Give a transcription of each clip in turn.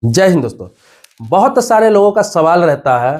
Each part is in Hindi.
जय हिंद दोस्तों। बहुत सारे लोगों का सवाल रहता है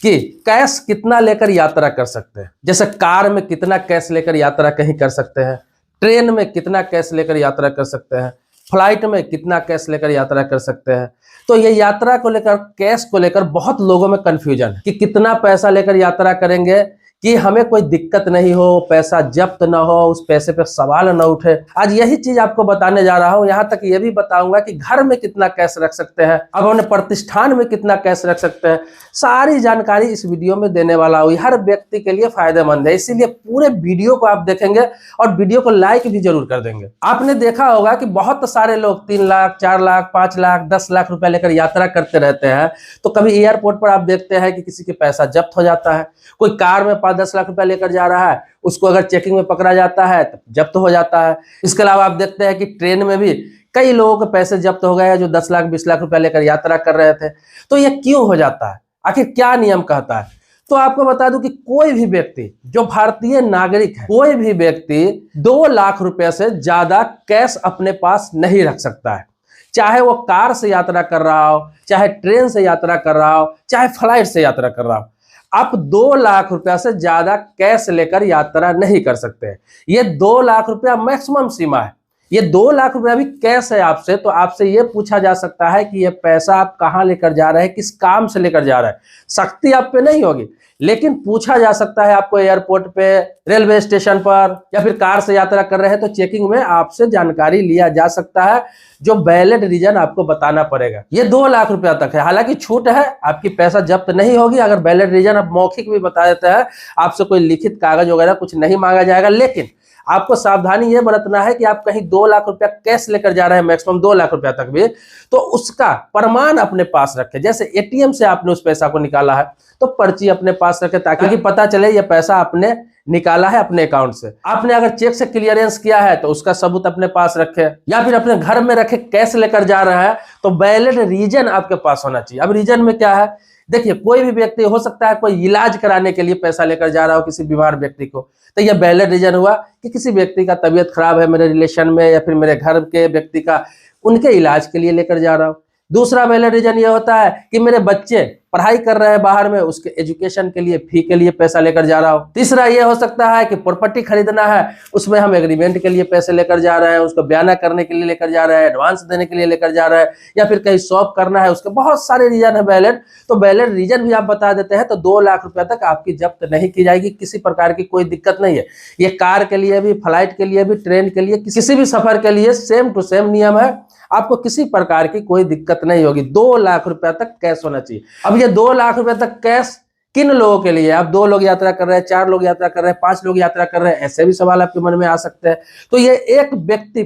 कि कैश कितना लेकर यात्रा कर सकते हैं। जैसे कार में कितना कैश लेकर यात्रा कहीं कर सकते हैं, ट्रेन में कितना कैश लेकर यात्रा कर सकते हैं, फ्लाइट में कितना कैश लेकर यात्रा कर सकते हैं। तो ये यात्रा को लेकर, कैश को लेकर बहुत लोगों में कंफ्यूजन है कि कितना पैसा लेकर यात्रा करेंगे कि हमें कोई दिक्कत नहीं हो, पैसा जब्त ना हो, उस पैसे पे सवाल ना उठे। आज यही चीज आपको बताने जा रहा हूं। यहां तक ये भी बताऊंगा कि घर में कितना कैश रख सकते हैं, अब अपने प्रतिष्ठान में कितना कैश रख सकते हैं। सारी जानकारी इस वीडियो में देने वाला हूं। हर व्यक्ति के लिए फायदेमंद है, इसीलिए पूरे वीडियो को आप देखेंगे और वीडियो को लाइक भी जरूर कर देंगे। आपने देखा होगा कि बहुत सारे लोग 3 लाख, 4 लाख, 5 लाख, 10 लाख रुपया लेकर यात्रा करते रहते हैं। तो कभी एयरपोर्ट पर आप देखते हैं कि किसी के पैसा जब्त हो जाता है। कोई कार में 5-10 लाख रुपया लेकर जा रहा है, उसको अगर चेकिंग में पकड़ा जाता है तो जब्त हो जाता है। इसके अलावा आप देखते हैं कि ट्रेन में भी कई लोगों के पैसे जब्त हो गए हैं जो 10 लाख 20 लाख रुपया लेकर यात्रा कर रहे थे। तो ये क्यों हो जाता है, आखिर क्या नियम कहता है? तो आपको बता दूं कि कोई भी व्यक्ति जो भारतीय नागरिक है, कोई भी व्यक्ति 2 लाख रुपए से ज्यादा कैश अपने पास नहीं रख सकता है। चाहे वो कार से यात्रा कर रहा हो, चाहे ट्रेन से यात्रा कर रहा हो, चाहे फ्लाइट से यात्रा कर रहा हो, आप 2 लाख रुपया से ज्यादा कैश लेकर यात्रा नहीं कर सकते। ये 2 लाख रुपया मैक्सिमम सीमा है। ये 2 लाख रुपया भी कैश है आपसे, तो आपसे ये पूछा जा सकता है कि ये पैसा आप कहाँ लेकर जा रहे हैं, किस काम से लेकर जा रहे हैं। सख्ती आप पे नहीं होगी, लेकिन पूछा जा सकता है आपको एयरपोर्ट पे, रेलवे स्टेशन पर, या फिर कार से यात्रा कर रहे हैं तो चेकिंग में आपसे जानकारी लिया जा सकता है, जो वैलिड रीजन आपको बताना पड़ेगा। ये 2 लाख रुपया तक है, हालांकि छूट है, आपकी पैसा जब्त नहीं होगी अगर वैलिड रीजन आप मौखिक भी बता देते हैं। आपसे कोई लिखित कागज वगैरह कुछ नहीं मांगा जाएगा, लेकिन आपको सावधानी ये बरतना है कि आप कहीं 2 लाख रुपया कैश लेकर जा रहे हैं, मैक्सिमम 2 लाख रुपया तक भी, तो उसका प्रमाण अपने पास रखें। जैसे एटीएम से आपने उस पैसा को निकाला है तो पर्ची अपने पास रखें, ताकि पता चले ये पैसा आपने निकाला है अपने अकाउंट से। आपने अगर चेक से क्लियरेंस किया है तो उसका सबूत अपने पास रखे, या फिर अपने घर में रखे कैश लेकर जा रहा है तो वैलिड रीजन आपके पास होना चाहिए। अब रीजन में क्या है, देखिए कोई भी व्यक्ति हो सकता है कोई इलाज कराने के लिए पैसा लेकर जा रहा हो किसी बीमार व्यक्ति को, तो यह वैलिड रीजन हुआ कि किसी व्यक्ति का तबीयत खराब है मेरे रिलेशन में या फिर मेरे घर के व्यक्ति का, उनके इलाज के लिए लेकर जा रहा हूं। दूसरा वैलिड रीजन यह होता है कि मेरे बच्चे पढ़ाई कर रहे हैं बाहर में, उसके एजुकेशन के लिए, फी के लिए पैसा लेकर जा रहा हूं। तीसरा यह हो सकता है कि प्रॉपर्टी खरीदना है, उसमें हम एग्रीमेंट के लिए पैसे लेकर जा रहे हैं, उसको बयाना करने के लिए लेकर जा रहे हैं, एडवांस देने के लिए लेकर जा रहे हैं, या फिर कहीं शॉप करना है, उसके बहुत सारे रीजन है वैलिड। तो वैलिड रीजन भी आप बता देते हैं तो 2 लाख रुपया तक आपकी जब्त नहीं की जाएगी, किसी प्रकार की कोई दिक्कत नहीं है। ये कार के लिए भी, फ्लाइट के लिए भी, ट्रेन के लिए, किसी भी सफर के लिए सेम टू सेम नियम है। आपको किसी प्रकार की कोई दिक्कत नहीं होगी। 2 लाख रुपया तक कैश होना चाहिए। अब ये 2 लाख रुपया तक कैश किन लोगों के लिए? आप 2 लोग यात्रा कर रहे हैं, 4 लोग यात्रा कर रहे हैं, 5 लोग यात्रा कर रहे हैं, ऐसे भी सवाल आपके मन में आ सकते हैं। तो ये एक व्यक्ति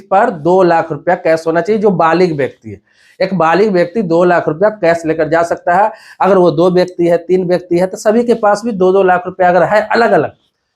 पर 2 लाख रुपया कैश होना चाहिए, जो बालिग व्यक्ति है। एक बालिग व्यक्ति 2 लाख रुपया कैश लेकर जा सकता है। अगर वो 2 व्यक्ति है, 3 व्यक्ति है, तो सभी के पास भी 2-2 लाख रुपया अगर है अलग अलग,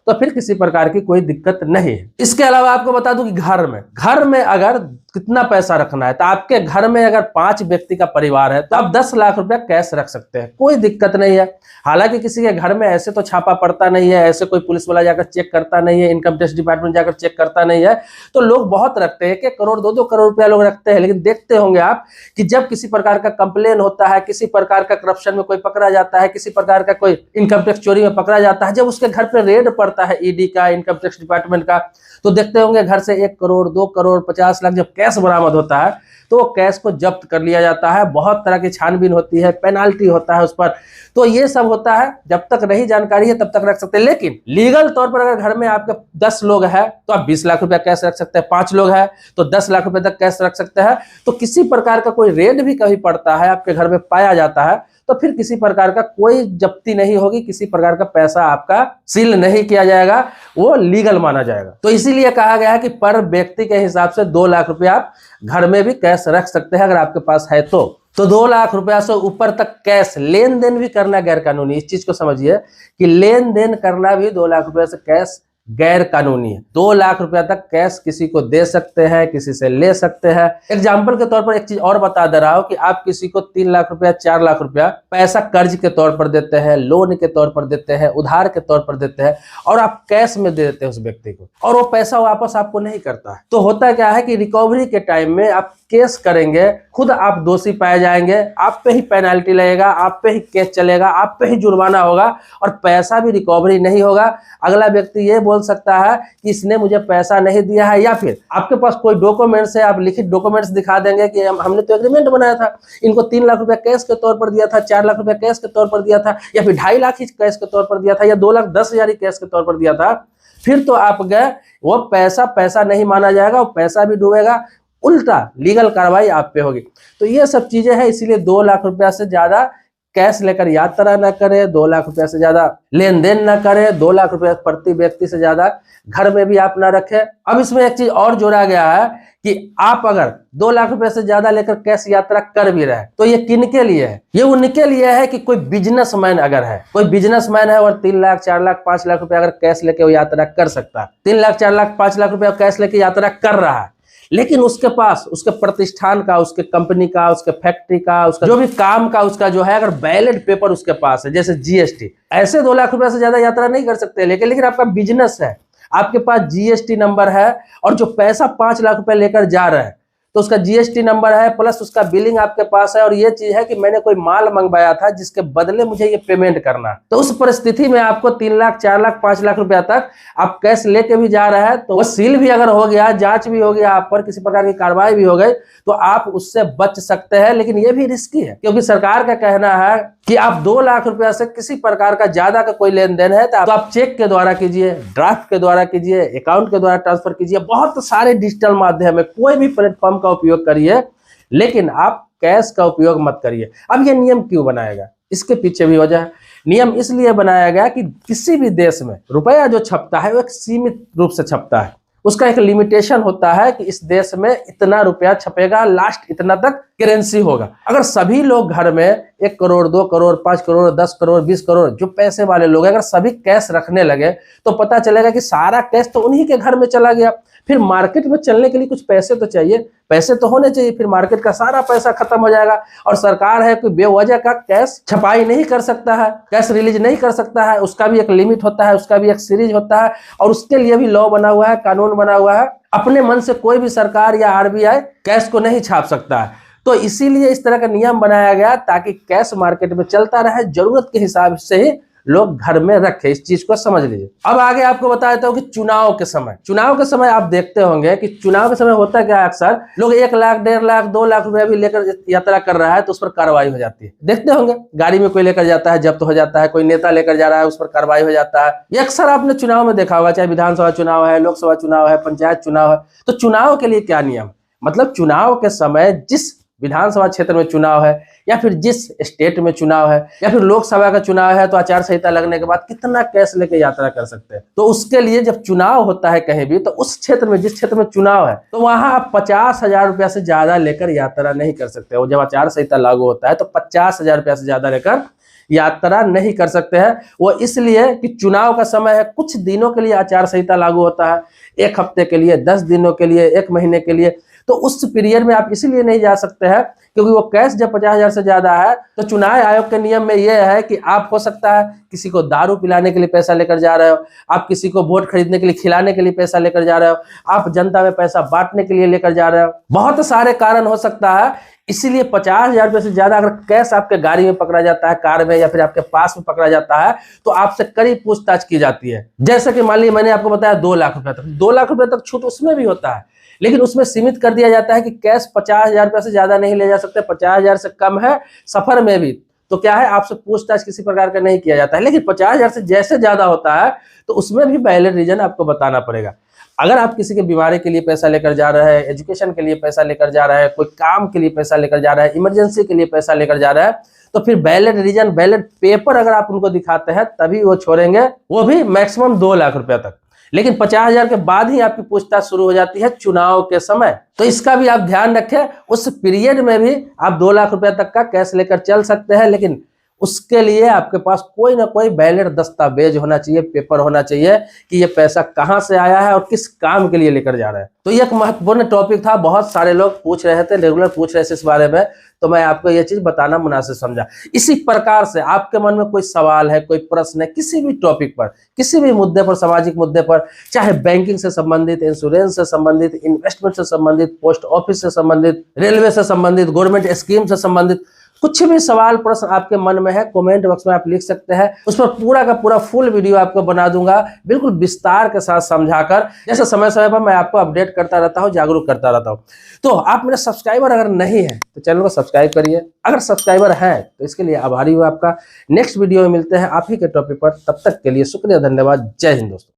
तो फिर किसी प्रकार की कोई दिक्कत नहीं है। इसके अलावा आपको बता दूं कि घर में अगर कितना पैसा रखना है, तो आपके घर में अगर 5 व्यक्ति का परिवार है तो आप 10 लाख रुपया कैश रख सकते हैं, कोई दिक्कत नहीं है। हालांकि किसी के घर में ऐसे तो छापा पड़ता नहीं है, ऐसे कोई पुलिस वाला जाकर चेक करता नहीं है, इनकम टैक्स डिपार्टमेंट जाकर चेक करता नहीं है। तो लोग बहुत रखते हैं, 1 करोड़ 2-2 करोड़ रुपया लोग रखते हैं। लेकिन देखते होंगे आप कि जब किसी प्रकार का कंप्लेन होता है, किसी प्रकार का करप्शन में कोई पकड़ा जाता है, किसी प्रकार का कोई इनकम टैक्स चोरी में पकड़ा जाता है, जब उसके घर पर रेड पड़ता है ईडी का, इनकम टैक्स डिपार्टमेंट का, तो देखते होंगे घर से 1 करोड़ 2 करोड़ 50 लाख जब कैश बरामद होता है तो वो कैश को जब्त कर लिया जाता है। बहुत तरह की छानबीन होती है, पेनाल्टी होता है उस पर। तो ये सब होता है, जब तक नहीं जानकारी है तब तक रख सकते हैं। लेकिन लीगल तौर पर अगर घर में आपके 10 लोग हैं तो आप 20 लाख रुपया कैश रख सकते हैं, 5 लोग हैं तो 10 लाख रुपए तक कैश रख सकते हैं। तो किसी प्रकार का कोई रेड भी कभी पड़ता है, आपके घर में पाया जाता है, तो फिर किसी प्रकार का कोई जब्ती नहीं होगी, किसी प्रकार का पैसा आपका सील नहीं किया जाएगा, वो लीगल माना जाएगा। तो इसीलिए कहा गया है कि पर व्यक्ति के हिसाब से 2 लाख रुपया आप घर में भी कैश रख सकते हैं अगर आपके पास है तो। 2 लाख रुपया से ऊपर तक कैश लेन देन भी करना गैर कानूनी। इस चीज को समझिए कि लेन देन करना भी 2 लाख रुपया से कैश गैर कानूनी है। 2 लाख रुपया तक कैश किसी को दे सकते हैं, किसी से ले सकते हैं। एग्जाम्पल के तौर पर एक चीज और बता दे रहा हूं कि आप किसी को 3 लाख रुपया, 4 लाख रुपया पैसा कर्ज के तौर पर देते हैं, लोन के तौर पर देते हैं, उधार के तौर पर देते हैं, और आप कैश में दे देते हैं उस व्यक्ति को, और वो पैसा वापस आपको नहीं करता है। तो होता क्या है कि रिकवरी के टाइम में आप केस करेंगे, खुद आप दोषी पाए जाएंगे, आप पे ही पेनाल्टी लगेगा, आप पे ही केस चलेगा, आप पे ही जुर्माना होगा, और पैसा भी रिकवरी नहीं होगा। अगला व्यक्ति ये बोल सकता है कि इसने मुझे पैसा नहीं दिया है, या फिर आपके पास कोई डॉक्यूमेंट्स है, आप लिखित डॉक्यूमेंट्स दिखा देंगे कि हमने तो एग्रीमेंट बनाया था, इनको 3 लाख रुपया कैश के तौर पर दिया था, 4 लाख रुपया कैश के तौर पर दिया था, या फिर 2.5 लाख ही कैश के तौर पर दिया था, या 2,10,000 ही कैश के तौर पर दिया था। फिर तो आप गए, वो पैसा नहीं माना जाएगा, वो पैसा भी डूबेगा, उल्टा लीगल कार्रवाई आप पे होगी। तो ये सब चीजें हैं, इसीलिए 2 लाख रुपया से ज्यादा कैश लेकर यात्रा न करें, 2 लाख रुपया से ज्यादा लेन देन न करें, 2 लाख रुपया प्रति व्यक्ति से ज्यादा घर में भी आप ना रखें। अब इसमें एक चीज और जोड़ा गया है कि आप अगर 2 लाख रुपया से ज्यादा लेकर कैश यात्रा कर भी रहे तो ये किनके लिए है? ये उनके लिए है कि कोई बिजनेसमैन अगर है, कोई बिजनेसमैन है और 3 लाख, 4 लाख, 5 लाख रुपया अगर कैश लेके वो यात्रा कर सकता है, 3 लाख, 4 लाख, 5 लाख रुपया कैश लेके यात्रा कर रहा है, लेकिन उसके पास उसके प्रतिष्ठान का, उसके कंपनी का, उसके फैक्ट्री का, उसका जो भी काम का उसका जो है अगर बैलेट पेपर उसके पास है, जैसे जीएसटी, ऐसे 2 लाख रुपया से ज्यादा यात्रा नहीं कर सकते। लेकिन आपका बिजनेस है, आपके पास जीएसटी नंबर है, और जो पैसा 5 लाख रुपया लेकर जा रहा है तो उसका जीएसटी नंबर है, प्लस उसका बिलिंग आपके पास है, और ये चीज है कि मैंने कोई माल मंगवाया था जिसके बदले मुझे ये पेमेंट करना। तो उस परिस्थिति में आपको 3 लाख, 4 लाख, 5 लाख रुपया तक आप कैश लेके भी जा रहे हैं, तो वो सील भी अगर हो गया, जांच भी हो गया, आप पर किसी प्रकार की कार्रवाई भी हो गई, तो आप उससे बच सकते हैं। लेकिन ये भी रिस्की है, क्योंकि सरकार का कहना है कि आप 2 लाख रुपया से किसी प्रकार का ज्यादा का कोई लेन देन है तो आप चेक के द्वारा कीजिए, ड्राफ्ट के द्वारा कीजिए, अकाउंट के द्वारा ट्रांसफर कीजिए, बहुत सारे डिजिटल माध्यम है, कोई भी प्लेटफॉर्म का उपयोग करिए, लेकिन आप कैश का उपयोग मत करिए। अब ये नियम क्यों बनाया गया, इसके पीछे भी वजह है। नियम इसलिए बनाया गया कि किसी भी देश में रुपया जो छपता है वो एक सीमित रूप से छपता है, उसका एक लिमिटेशन होता है कि इस देश में इतना रुपया छपेगा, लास्ट इतना तक करेंसी होगा। अगर सभी लोग घर में 1 करोड़, 2 करोड़, 5 करोड़, 10 करोड़, 20 करोड़ जो पैसे वाले लोग हैं, अगर सभी कैश रखने लगे तो पता चलेगा कि सारा कैश तो उन्हीं के घर में चला गया। फिर मार्केट में चलने के लिए कुछ पैसे तो चाहिए, पैसे तो होने चाहिए, फिर मार्केट का सारा पैसा खत्म हो जाएगा। और सरकार है कोई बेवजह का कैश छपाई नहीं कर सकता है, कैश रिलीज नहीं कर सकता है, उसका भी एक लिमिट होता है, उसका भी एक सीरीज होता है, और उसके लिए भी लॉ बना हुआ है, कानून बना हुआ है। अपने मन से कोई भी सरकार या आरबीआई कैश को नहीं छाप सकता है। तो इसीलिए इस तरह का नियम बनाया गया ताकि कैश मार्केट में चलता रहे, जरूरत के हिसाब से ही लोग घर में रखे। इस चीज को समझ लीजिए। अब आगे आपको बता देता हूँ कि चुनाव के समय आप देखते होंगे कि चुनाव के समय होता क्या है, अक्सर लोग 1 लाख, 1.5 लाख, 2 लाख रुपया भी लेकर यात्रा कर रहा है तो उस पर कार्रवाई हो जाती है। देखते होंगे गाड़ी में कोई लेकर जाता है, जब्त हो जाता है, कोई नेता लेकर जा रहा है, उस पर कार्रवाई हो जाता है। ये अक्सर आपने चुनाव में देखा होगा, चाहे विधानसभा चुनाव है, लोकसभा चुनाव है, पंचायत चुनाव है। तो चुनाव के लिए क्या नियम, मतलब चुनाव के समय जिस विधानसभा क्षेत्र में चुनाव है, या फिर जिस स्टेट में चुनाव है, या फिर लोकसभा का चुनाव है, तो आचार संहिता लगने के बाद कितना कैश लेके यात्रा कर सकते हैं। तो उसके लिए जब चुनाव होता है कहीं भी, तो उस क्षेत्र में, जिस क्षेत्र में चुनाव है, तो वहां आप 50,000 रुपया से ज्यादा लेकर यात्रा नहीं कर सकते। और जब आचार संहिता लागू होता है तो 50,000 रुपया से ज्यादा लेकर यात्रा नहीं कर सकते हैं। वो इसलिए कि चुनाव का समय है, कुछ दिनों के लिए आचार संहिता लागू होता है, 1 हफ्ते के लिए, 10 दिनों के लिए, 1 महीने के लिए। तो उस पीरियड में आप इसीलिए नहीं जा सकते हैं क्योंकि वो कैश जब 50,000 से ज्यादा है, तो चुनाव आयोग के नियम में यह है कि आप हो सकता है किसी को दारू पिलाने के लिए पैसा लेकर जा रहे हो, आप किसी को वोट खरीदने के लिए, खिलाने के लिए पैसा लेकर जा रहे हो, आप जनता में पैसा बांटने के लिए लेकर जा रहे हो, बहुत सारे कारण हो सकता है। इसीलिए 50,000 रुपये से ज्यादा अगर कैश आपके गाड़ी में पकड़ा जाता है, कार में, या फिर आपके पास में पकड़ा जाता है, तो आपसे कड़ी पूछताछ की जाती है। जैसे कि मान लीजिए मैंने आपको बताया 2 लाख रुपए तक, 2 लाख रुपए तक छूट उसमें भी होता है, लेकिन उसमें सीमित कर दिया जाता है कि कैश 50,000 रुपये से ज्यादा नहीं ले जा सकते, 50,000 से कम है सफर में भी तो क्या है, आपसे पूछताछ किसी प्रकार का नहीं किया जाता है। लेकिन 50,000 से जैसे ज्यादा होता है तो उसमें भी वैलिड रीजन आपको बताना पड़ेगा। अगर आप किसी के बीमारी के लिए पैसा लेकर जा रहे हैं, एजुकेशन के लिए पैसा लेकर जा रहे हैं, कोई काम के लिए पैसा लेकर जा रहा है, इमरजेंसी के लिए पैसा लेकर जा रहा है, तो फिर वैलिड रीजन, वैलिड पेपर अगर आप उनको दिखाते हैं तभी वो छोड़ेंगे, वो भी मैक्सिमम 2 लाख रुपया तक। लेकिन 50,000 के बाद ही आपकी पूछताछ शुरू हो जाती है चुनाव के समय। तो इसका भी आप ध्यान रखें, उस पीरियड में भी आप 2 लाख रुपया तक का कैश लेकर चल सकते हैं, लेकिन उसके लिए आपके पास कोई ना कोई वैलिड दस्तावेज होना चाहिए, पेपर होना चाहिए कि ये पैसा कहां से आया है और किस काम के लिए लेकर जा रहे हैं। तो ये एक महत्वपूर्ण टॉपिक था, बहुत सारे लोग पूछ रहे थे, रेगुलर पूछ रहे थे इस बारे में, तो मैं आपको ये चीज बताना मुनासिब समझा। इसी प्रकार से आपके मन में कोई सवाल है, कोई प्रश्न है, किसी भी टॉपिक पर, किसी भी मुद्दे पर, सामाजिक मुद्दे पर, चाहे बैंकिंग से संबंधित, इंश्योरेंस से संबंधित, इन्वेस्टमेंट से संबंधित, पोस्ट ऑफिस से संबंधित, रेलवे से संबंधित, गवर्नमेंट स्कीम से संबंधित, कुछ भी सवाल प्रश्न आपके मन में है, कमेंट बॉक्स में आप लिख सकते हैं। उस पर पूरा का पूरा फुल वीडियो आपको बना दूंगा, बिल्कुल विस्तार के साथ समझाकर, जैसे समय समय पर मैं आपको अपडेट करता रहता हूं, जागरूक करता रहता हूं। तो आप मेरे सब्सक्राइबर अगर नहीं है तो चैनल को सब्सक्राइब करिए, अगर सब्सक्राइबर है तो इसके लिए आभारी हूं आपका। नेक्स्ट वीडियो में मिलते हैं आप ही के टॉपिक पर, तब तक के लिए शुक्रिया, धन्यवाद, जय हिंद दोस्तों।